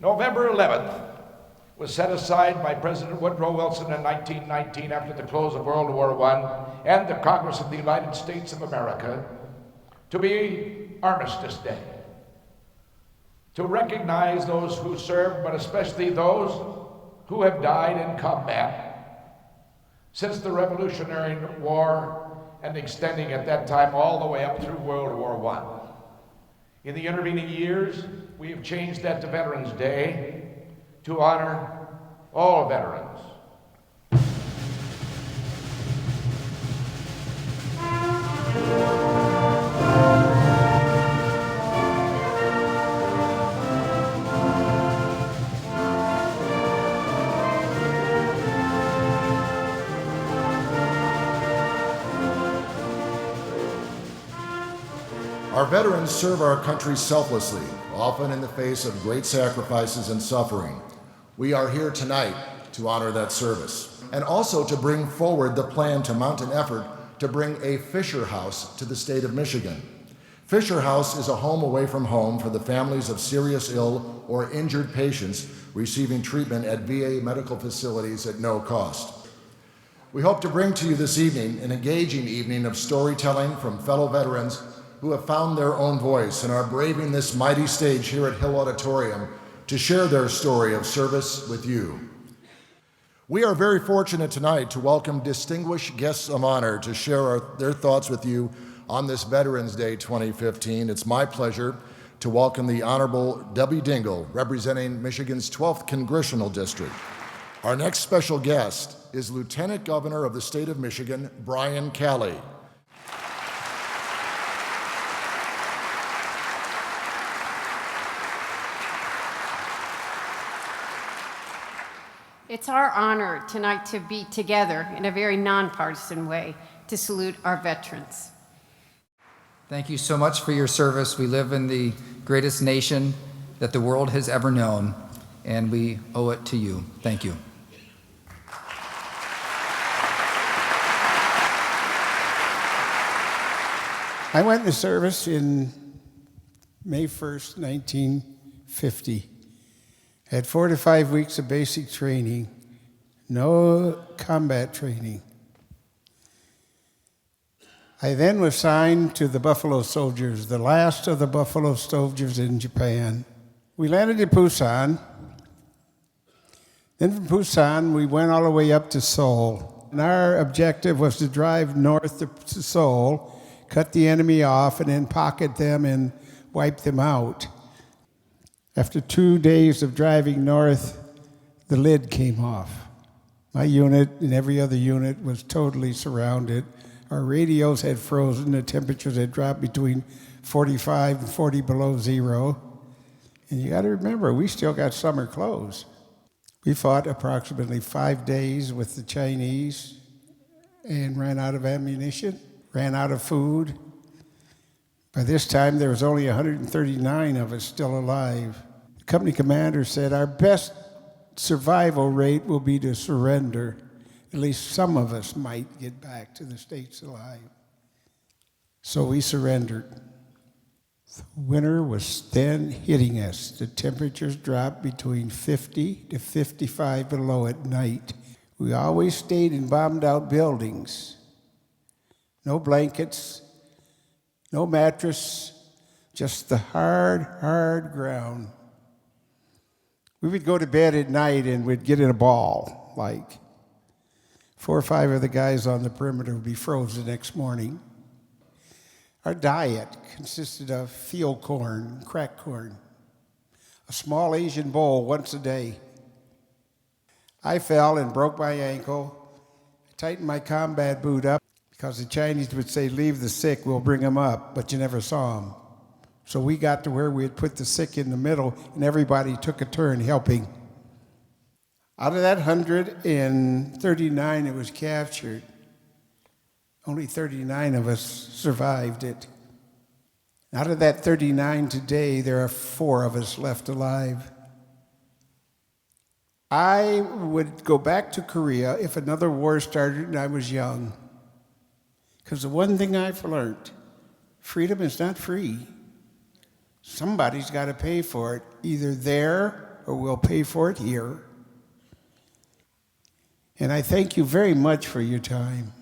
November 11th was set aside by President Woodrow Wilson in 1919 after the close of World War I and the Congress of the United States of America to be Armistice Day, to recognize those who served, but especially those who have died in combat since the Revolutionary War and extending at that time all the way up through World War I. In the intervening years, we have changed that to Veterans Day to honor all veterans. Our veterans serve our country selflessly, often in the face of great sacrifices and suffering. We are here tonight to honor that service, and also to bring forward the plan to mount an effort to bring a Fisher House to the state of Michigan. Fisher House is a home away from home for the families of serious ill or injured patients receiving treatment at VA medical facilities at no cost. We hope to bring to you this evening an engaging evening of storytelling from fellow veterans who have found their own voice and are braving this mighty stage here at Hill Auditorium to share their story of service with you. We are very fortunate tonight to welcome distinguished guests of honor to share their thoughts with you on this Veterans Day 2015. It's my pleasure to welcome the Honorable Debbie Dingell, representing Michigan's 12th Congressional District. Our next special guest is Lieutenant Governor of the state of Michigan, Brian Calley. It's our honor tonight to be together in a very nonpartisan way to salute our veterans. Thank you so much for your service. We live in the greatest nation that the world has ever known, and we owe it to you. Thank you. I went into service in May 1st, 1950. I had 4 to 5 weeks of basic training, no combat training. I then was assigned to the Buffalo Soldiers, the last of the Buffalo Soldiers in Japan. We landed in Busan. Then from Busan, we went all the way up to Seoul. And our objective was to drive north to Seoul, cut the enemy off, and then pocket them and wipe them out. After 2 days of driving north, the lid came off. My unit and every other unit was totally surrounded. Our radios had frozen. The temperatures had dropped between 45 and 40 below zero. And you got to remember, we still got summer clothes. We fought approximately 5 days with the Chinese and ran out of ammunition, ran out of food. By this time, there was only 139 of us still alive. The company commander said, our best survival rate will be to surrender. At least some of us might get back to the States alive. So we surrendered. The winter was then hitting us. The temperatures dropped between 50 to 55 below at night. We always stayed in bombed out buildings. No blankets, no mattress, just the hard ground. We would go to bed at night and we'd get in a ball, like 4 or 5 of the guys on the perimeter would be frozen the next morning. Our diet consisted of field corn, cracked corn, a small Asian bowl once a day. I fell and broke my ankle. I tightened my combat boot up because the Chinese would say, leave the sick, we'll bring them up, but you never saw them. So we got to where we had put the sick in the middle, and everybody took a turn helping. Out of that 139 that was captured, only 39 of us survived it. Out of that 39 today, there are 4 of us left alive. I would go back to Korea if another war started and I was young. Because the one thing I've learned, freedom is not free. Somebody's got to pay for it, either there or we'll pay for it here. And I thank you very much for your time.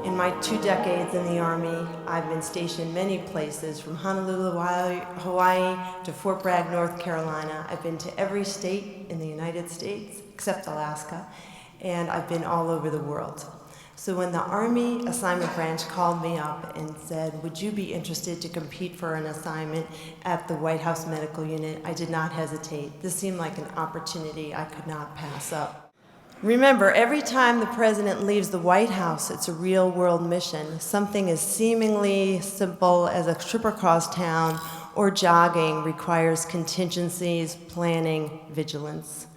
In my 2 decades in the Army, I've been stationed many places, from Honolulu, Hawaii to Fort Bragg, North Carolina. I've been to every state in the United States, except Alaska, and I've been all over the world. So when the Army Assignment Branch called me up and said, would you be interested to compete for an assignment at the White House Medical Unit, I did not hesitate. This seemed like an opportunity I could not pass up. Remember, every time the president leaves the White House, it's a real-world mission. Something as seemingly simple as a trip across town or jogging requires contingencies, planning, vigilance.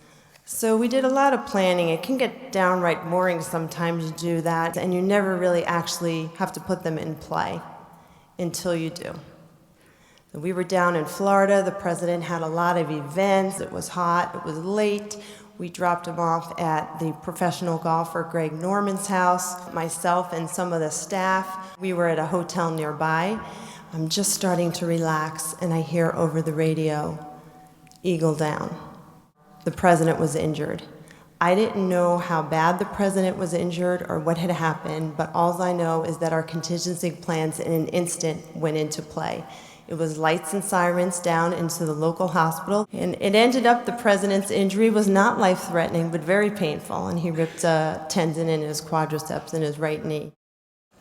So we did a lot of planning. It can get downright boring sometimes to do that, and you never really actually have to put them in play until you do. We were down in Florida. The president had a lot of events. It was hot. It was late. We dropped him off at the professional golfer Greg Norman's house. Myself and some of the staff, we were at a hotel nearby. I'm just starting to relax, and I hear over the radio, "Eagle down." The president was injured. I didn't know how bad the president was injured or what had happened, but all I know is that our contingency plans in an instant went into play. It was lights and sirens down into the local hospital, and it ended up the president's injury was not life-threatening, but very painful, and he ripped a tendon in his quadriceps in his right knee.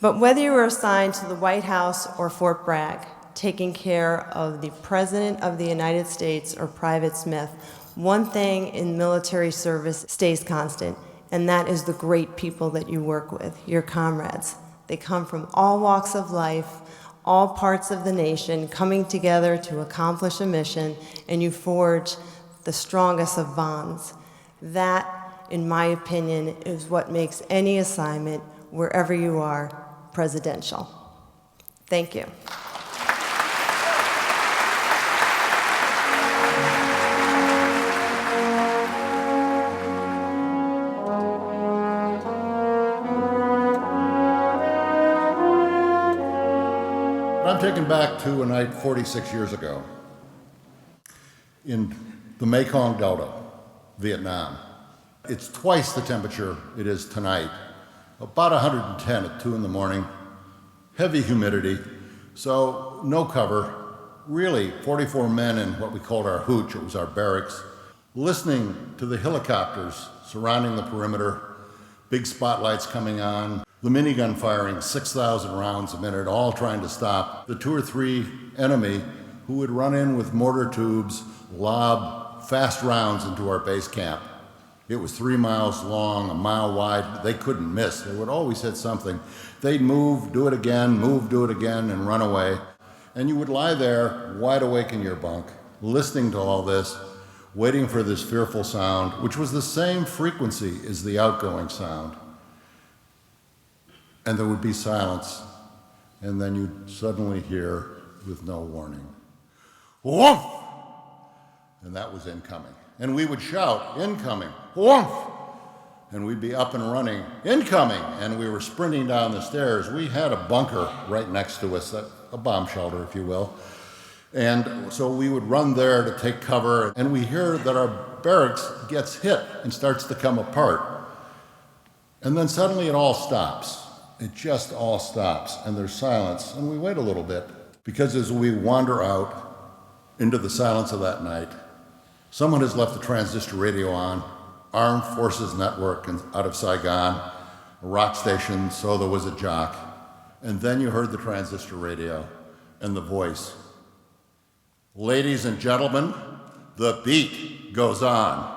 But whether you were assigned to the White House or Fort Bragg, taking care of the President of the United States or Private Smith, one thing in military service stays constant, and that is the great people that you work with, your comrades. They come from all walks of life, all parts of the nation, coming together to accomplish a mission, and you forge the strongest of bonds. That, in my opinion, is what makes any assignment, wherever you are, presidential. Thank you. I'm taken back to a night 46 years ago in the Mekong Delta, Vietnam. It's twice the temperature it is tonight, about 110 at 2 in the morning, heavy humidity, so no cover, really 44 men in what we called our hooch, it was our barracks, listening to the helicopters surrounding the perimeter, big spotlights coming on, the minigun firing 6,000 rounds a minute, all trying to stop the 2 or 3 enemy who would run in with mortar tubes, lob fast rounds into our base camp. It was 3 miles long, a mile wide. They couldn't miss. They would always hit something. They'd move, do it again, move, do it again, and run away. And you would lie there, wide awake in your bunk, listening to all this, waiting for this fearful sound, which was the same frequency as the outgoing sound. And there would be silence, and then you'd suddenly hear, with no warning, "Woof!" And that was incoming. And we would shout, "Incoming! Woof!" And we'd be up and running, "Incoming!" And we were sprinting down the stairs. We had a bunker right next to us, a bomb shelter, if you will. And so we would run there to take cover, and we hear that our barracks gets hit and starts to come apart. And then suddenly it all stops. It just all stops, and there's silence, and we wait a little bit, because as we wander out into the silence of that night, someone has left the transistor radio on, armed forces network out of Saigon, a rock station, so there was a jock. And then you heard the transistor radio and the voice. Ladies and gentlemen, the beat goes on.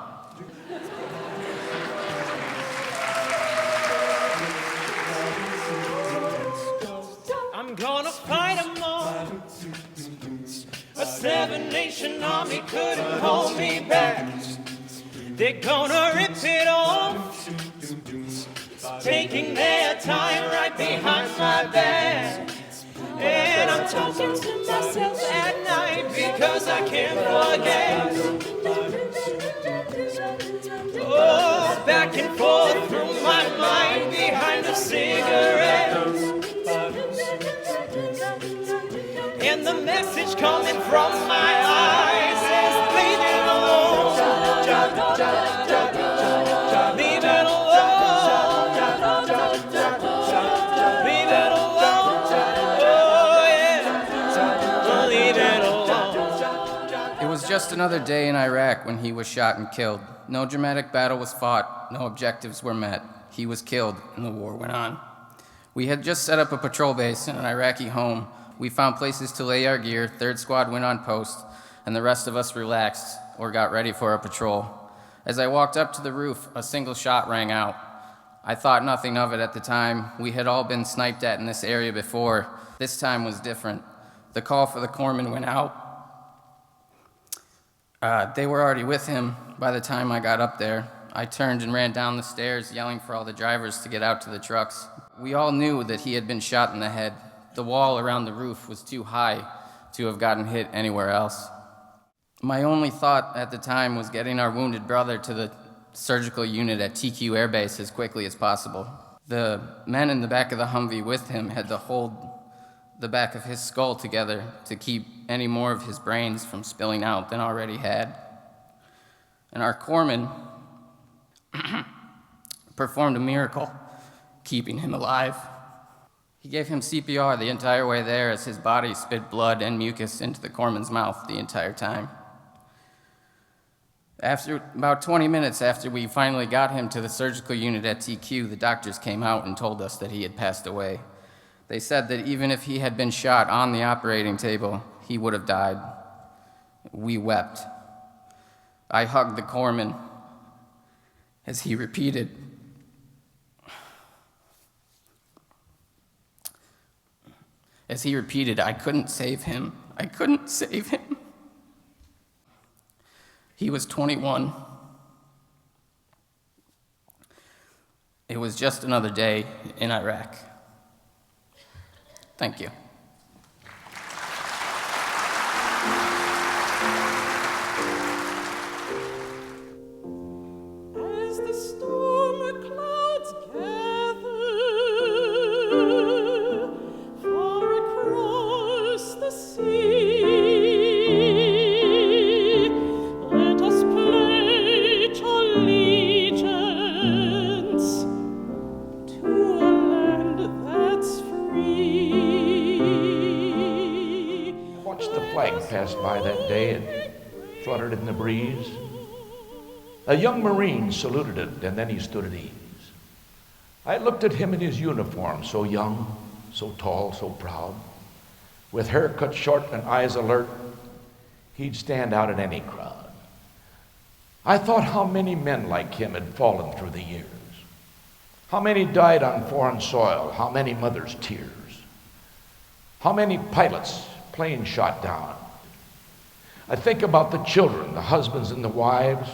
I'm gonna fight 'em all. A seven-nation army couldn't hold me back. They're gonna rip it off, taking their time right behind my back. And I'm talking to myself at night because I can't forget. Oh, back and forth through my mind behind a cigarette. And the message coming from my eyes is leave it alone. Leave it alone. Leave it alone. Oh yeah. Leave it alone. It was just another day in Iraq when he was shot and killed. No dramatic battle was fought, no objectives were met. He was killed, and the war went on. We had just set up a patrol base in an Iraqi home. We found places to lay our gear, 3rd Squad went on post, and the rest of us relaxed or got ready for a patrol. As I walked up to the roof, a single shot rang out. I thought nothing of it at the time. We had all been sniped at in this area before. This time was different. The call for the corpsman went out. They were already with him by the time I got up there. I turned and ran down the stairs, yelling for all the drivers to get out to the trucks. We all knew that he had been shot in the head. The wall around the roof was too high to have gotten hit anywhere else. My only thought at the time was getting our wounded brother to the surgical unit at TQ Air Base as quickly as possible. The men in the back of the Humvee with him had to hold the back of his skull together to keep any more of his brains from spilling out than already had. And our corpsman performed a miracle, keeping him alive. He gave him CPR the entire way there as his body spit blood and mucus into the corpsman's mouth the entire time. After about 20 minutes after we finally got him to the surgical unit at TQ, the doctors came out and told us that he had passed away. They said that even if he had been shot on the operating table, he would have died. We wept. I hugged the corpsman as he repeated, I couldn't save him. I couldn't save him. He was 21. It was just another day in Iraq. Thank you. As the storm clouds gather far across the sea, let us pledge allegiance to a land that's free. I watched the flag pass by that day and fluttered in the breeze. A young Marine saluted it, and then he stood at ease. I looked at him in his uniform, so young, so tall, so proud. With hair cut short and eyes alert, he'd stand out in any crowd. I thought how many men like him had fallen through the years. How many died on foreign soil, how many mothers' tears. How many pilots planes shot down. I think about the children, the husbands and the wives,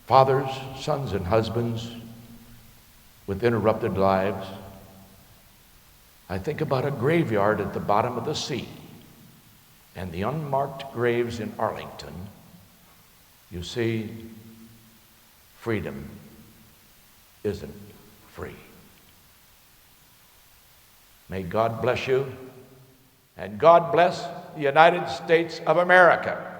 fathers, sons, and husbands with interrupted lives. I think about a graveyard at the bottom of the sea and the unmarked graves in Arlington. You see, freedom isn't free. May God bless you, and God bless the United States of America.